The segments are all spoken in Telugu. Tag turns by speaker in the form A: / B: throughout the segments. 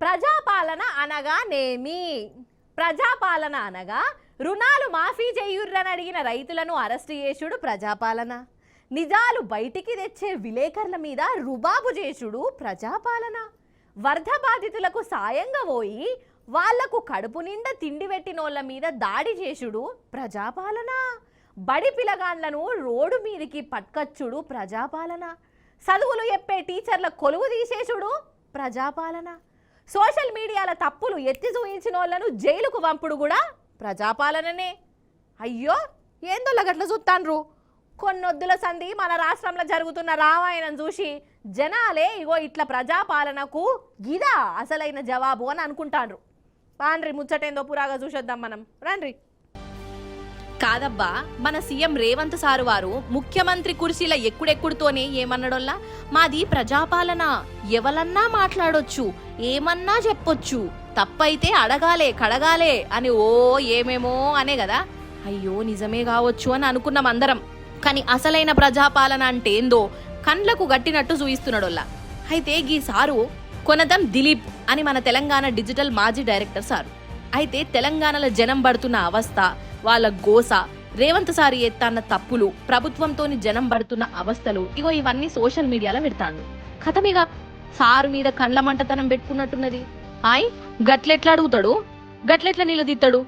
A: ప్రజాపాలన అనగానేమి? ప్రజాపాలన అనగా రుణాలు మాఫీ చేయుర్రని అడిగిన రైతులను అరెస్టు చేసుడు ప్రజాపాలన. నిజాలు బయటికి తెచ్చే విలేకరుల మీద రుబాబు చేసుడు ప్రజాపాలన. వరద బాధితులకు సాయంగా పోయి వాళ్లకు కడుపు నిండా తిండి పెట్టినోళ్ళ మీద దాడి చేసుడు ప్రజాపాలన. బడి పిలగాండ్లను రోడ్డు మీదికి పట్కచ్చుడు ప్రజాపాలన. చదువులు చెప్పే టీచర్ల కొలువు తీసేసుడు ప్రజాపాలన. సోషల్ మీడియాల తప్పులు ఎత్తి చూయించిన వాళ్ళను జైలుకు పంపుడు కూడా ప్రజాపాలననే. అయ్యో ఏందోళ్ళ గట్ల చూస్తాన్రు. కొన్నొద్దుల సంధి మన రాష్ట్రంలో జరుగుతున్న రామాయణం చూసి జనాలే ఇగో ఇట్లా ప్రజాపాలనకు గిదా అసలైన జవాబు అని అనుకుంటాండ్రు. పాండ్రి ముచ్చటేందో పురాగా చూసొద్దాం మనం, రండ్రి. కాదబ్బా, మన సీఎం రేవంత్ సారు వారు ముఖ్యమంత్రి కుర్చీల ఎక్కుడెక్కుడుతోనే ఏమన్నాడోల్లా, మాది ప్రజాపాలన, ఎవలన్నా మాట్లాడొచ్చు, ఏమన్నా చెప్పొచ్చు, తప్పైతే అడగాలే కడగాలే అని ఏమేమో అనే కదా. అయ్యో నిజమే కావచ్చు అని అనుకున్నాం అందరం. కానీ అసలైన ప్రజాపాలన అంటే ఏందో కండ్లకు గట్టినట్టు చూయిస్తున్నాడోల్లా. అయితే ఈ సారు కొనతం దిలీప్ అని మన తెలంగాణ డిజిటల్ మాజీ డైరెక్టర్ సారు. అయితే తెలంగాణలో జనం పడుతున్న అవస్థ, వాళ్ళ గోస, రేవంత్ సారు ఎత్తన్న తప్పులు, ప్రభుత్వంతోని జనం పడుతున్న అవస్థలు ఇగో ఇవన్నీ సోషల్ మీడియాలో పెడతాడు. కథమిగా సారు మీద కండ్ల మంటతనం పెట్టుకున్నట్టున్నది. గట్లెట్లా అడుగుతాడు, గట్లెట్లా నిలదీస్తాడు,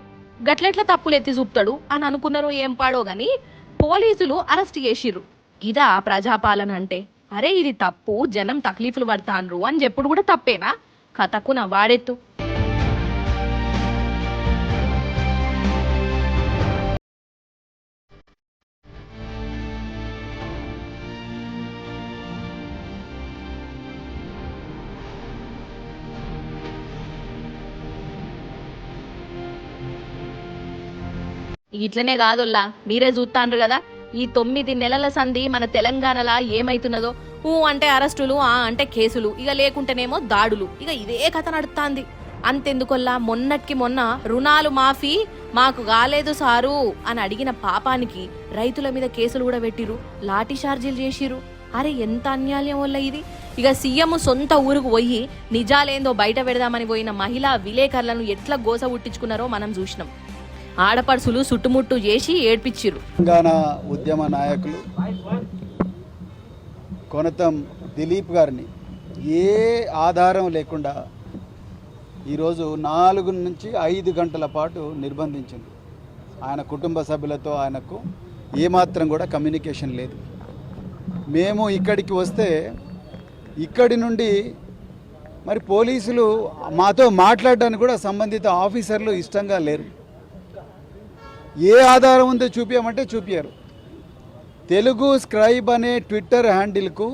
A: గట్లెట్లా తప్పులు ఎత్తి చూపుతాడు అని అనుకున్నారో ఏం పాడో గాని పోలీసులు అరెస్ట్ చేసిర్రు. ఇదా ప్రజాపాలన అంటే? అరే ఇది తప్పు, జనం తక్లీఫ్లు పడతాండ్రు అని చెప్పుడు కూడా తప్పేనా? కథకు నా వాడెత్తు. ఇట్లనే కాదుల్లా, మీరే చూస్తాండ్రు కదా ఈ 9 నెలల సంధి మన తెలంగాణలా ఏమైతున్నదో. అంటే అరెస్టులు, అంటే కేసులు, ఇక లేకుంటేనేమో దాడులు, ఇక ఇదే కథ నడుస్తాంది. అంతెందుకొల్లా మొన్నటికి మొన్న రుణాలు మాఫీ మాకు కాలేదు సారు అని అడిగిన పాపానికి రైతుల మీద కేసులు కూడా పెట్టిరు, లాఠీ చార్జీలు చేసిరు. అరే ఎంత అన్యాయం వల్ల ఇది. ఇక సీఎం సొంత ఊరుకు పోయి నిజాలేందో బయట పెడదామని పోయిన మహిళా విలేకరులను ఎట్లా గోస ఉట్టించుకున్నారో మనం చూసినాం. ఆడపడుసులు చుట్టుముట్టు చేసి ఏడ్పించిరు.
B: తెలంగాణ ఉద్యమ నాయకులు కొనతం దిలీప్ గారిని ఏ ఆధారం లేకుండా ఈరోజు 4 నుంచి 5 గంటల పాటు నిర్బంధించింది. ఆయన కుటుంబ సభ్యులతో ఆయనకు ఏమాత్రం కూడా కమ్యూనికేషన్ లేదు. మేము ఇక్కడికి వస్తే ఇక్కడి నుండి మరి పోలీసులు మాతో మాట్లాడడానికి కూడా సంబంధిత ఆఫీసర్లు ఇష్టంగా లేరు. ఏ ఆధారం ఉందో చూపించమంటే చూపించారు. తెలుగు స్క్రైబ్ అనే ట్విట్టర్ హ్యాండిల్కు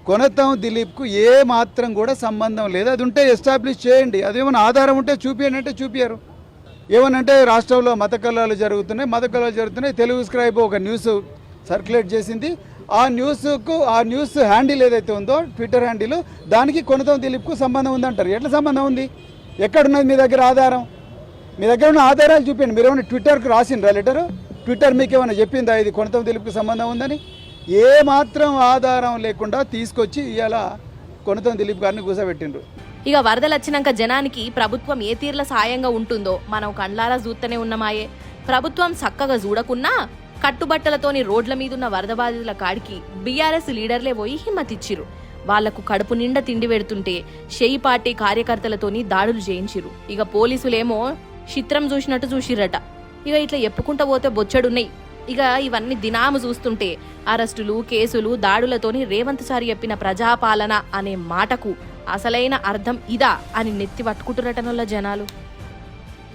B: కొనతం దిలీప్కు ఏ మాత్రం కూడా సంబంధం లేదు. అది ఉంటే ఎస్టాబ్లిష్ చేయండి, అదేమన్నా ఆధారం ఉంటే చూపించండి అంటే చూపించారు. ఏమనంటే రాష్ట్రంలో మత కలహాలు జరుగుతున్నాయి, తెలుగు స్క్రైబ్ ఒక న్యూస్ సర్క్యులేట్ చేసింది. ఆ న్యూస్ హ్యాండిల్ ఏదైతే ఉందో ట్విట్టర్ హ్యాండిల్, దానికి కొనతం దిలీప్కు సంబంధం ఉందంటారు. ఎట్లా సంబంధం ఉంది? ఎక్కడున్నది మీ దగ్గర ఆధారం? మీ దగ్గర ఉన్న ఆధారాలు చూపించండి. మీరు ఏమైనా ట్విట్టర్కి రాసిండ్రా లెటరు? ట్విట్టర్ మీకు ఏమైనా చెప్పిందా ఇది కొనతం దిలీప్కి సంబంధం ఉందని? ఏ మాత్రం ఆధారం లేకుండా తీసుకొచ్చి ఇలా కొనతం దిలీప్ గారిని కూసబెట్టిండ్రు.
A: ఇక వరదలు వచ్చినాక జనానికి ప్రభుత్వం ఏ తీర్ల సాయంగా ఉంటుందో మనం కండ్లారా చూస్తూనే ఉన్నమాయే. ప్రభుత్వం చక్కగా చూడకున్నా కట్టుబట్టలతోని రోడ్ల మీదున్న వరద బాధితుల కాడికి బీఆర్ఎస్ లీడర్లే పోయి హిమ్మతిచ్చిరు. వాళ్లకు కడుపు నిండా తిండి పెడుతుంటే షెయి పార్టీ కార్యకర్తలతోని దాడులు చేయించిరు. ఇక పోలీసులేమో చిత్రం చూసినట్టు చూసిరట. ఇక ఇట్లా ఎప్పుకుంటా పోతే బొచ్చడున్నాయి. ఇక ఇవన్నీ దినాము చూస్తుంటే అరెస్టులు, కేసులు, దాడులతోని రేవంత్ సార్ చెప్పిన ప్రజాపాలన అనే మాటకు అసలైన అర్థం ఇదా అని నెత్తి పట్టుకుంటురటనోళ్ళ జనాలు.